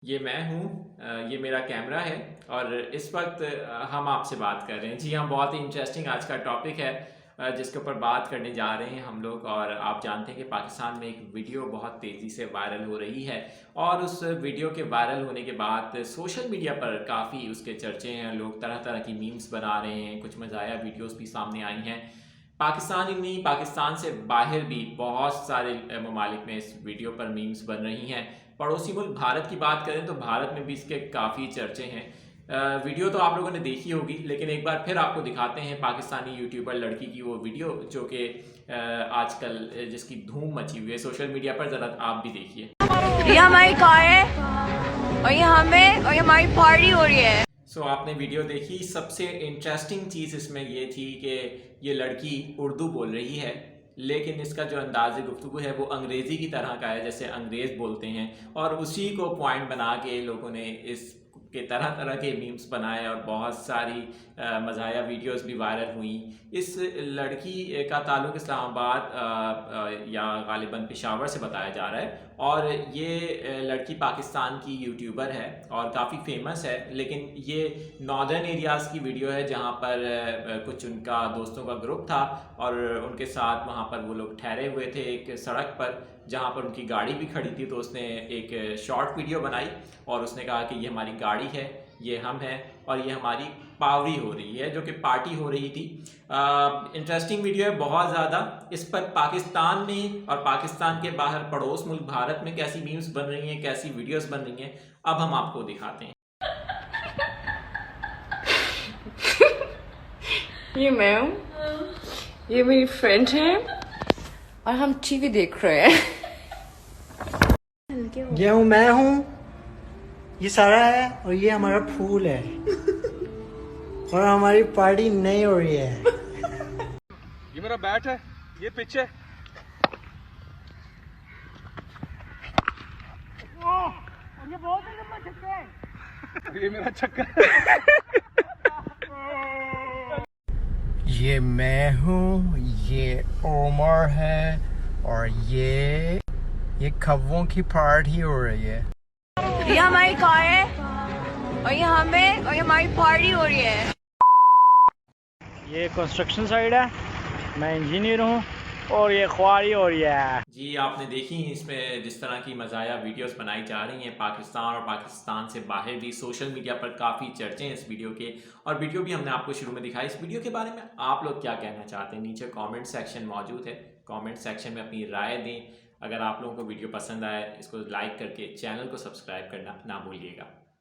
ये मैं हूँ, ये मेरा कैमरा है और इस वक्त हम आपसे बात कर रहे हैं। जी हाँ, बहुत ही इंटरेस्टिंग आज का टॉपिक है जिसके ऊपर बात करने जा रहे हैं हम लोग। और आप जानते हैं कि पाकिस्तान में एक वीडियो बहुत तेज़ी से वायरल हो रही है और उस वीडियो के वायरल होने के बाद सोशल मीडिया पर काफ़ी उसके चर्चे हैं। लोग तरह तरह की मीम्स बना रहे हैं, कुछ मज़ाया वीडियोस भी सामने आई हैं। पाकिस्तान ही नहीं, पाकिस्तान से बाहर भी बहुत सारे ममालिक में इस वीडियो पर मीम्स बन रही हैं। पड़ोसी मुल्क भारत की बात करें तो भारत में भी इसके काफ़ी चर्चे हैं। वीडियो तो आप लोगों ने देखी होगी, लेकिन एक बार फिर आपको दिखाते हैं पाकिस्तानी यूट्यूबर लड़की की वो वीडियो जो कि आजकल जिसकी धूम मची हुई है सोशल मीडिया पर। ज़रा आप भी देखिए। ये हमारी कार है और ये हमारी पार्टी हो रही है। आपने वीडियो देखी। सबसे इंटरेस्टिंग चीज़ इसमें ये थी कि ये लड़की उर्दू बोल रही है, लेकिन इसका जो अंदाज़ गुफ्तगू है वो अंग्रेज़ी की तरह का है, जैसे अंग्रेज़ बोलते हैं। और उसी को पॉइंट बना के लोगों ने इस के तरह तरह के मीम्स बनाए और बहुत सारी मज़ाया वीडियोस भी वायरल हुई। इस लड़की का ताल्लुक़ इस्लामाबाद या गालिबन पेशावर से बताया जा रहा है। और ये लड़की पाकिस्तान की यूट्यूबर है और काफ़ी फेमस है, लेकिन ये नॉर्दर्न एरियाज़ की वीडियो है जहाँ पर कुछ उनका दोस्तों का ग्रुप था और उनके साथ वहाँ पर वो लोग ठहरे हुए थे एक सड़क पर जहाँ पर उनकी गाड़ी भी खड़ी थी। तो उसने एक शॉर्ट वीडियो बनाई और उसने कहा कि ये हमारी गाड़ी है, ये हम हैं और ये हमारी पावरी हो रही है, जो कि पार्टी हो रही थी। इंटरेस्टिंग वीडियो है बहुत ज़्यादा। इस पर पाकिस्तान में और पाकिस्तान के बाहर पड़ोस मुल्क भारत में कैसी मीम्स बन रही हैं, कैसी वीडियोस बन रही हैं, अब हम आपको दिखाते हैं। ये मैं हूँ, ये मेरी फ्रेंड है और हम टीवी देख रहे हैं। मैं हूँ, ये सारा है और ये हमारा फूल है और हमारी पार्टी नहीं हो रही है। ये मेरा बैट है, ये पिच है। ये बहुत लंबा छक्का है। ये मेरा छक्का। ये मैं हूँ, ये उमर है और ये कव्वों की पार्टी हो रही है। ये हमारी कार है और ये हमारी पार्टी हो रही है। ये कंस्ट्रक्शन साइड है, मैं इंजीनियर हूँ और ये ख्वारी हो रही है। जी, आपने देखी इसमें जिस तरह की मज़ाया वीडियोस बनाई जा रही हैं पाकिस्तान और पाकिस्तान से बाहर भी। सोशल मीडिया पर काफ़ी चर्चे हैं इस वीडियो के और वीडियो भी हमने आपको शुरू में दिखाई। इस वीडियो के बारे में आप लोग क्या कहना चाहते हैं? नीचे कमेंट सेक्शन मौजूद है, कमेंट सेक्शन में अपनी राय दें। अगर आप लोगों को वीडियो पसंद आए, इसको लाइक करके चैनल को सब्सक्राइब करना ना भूलिएगा।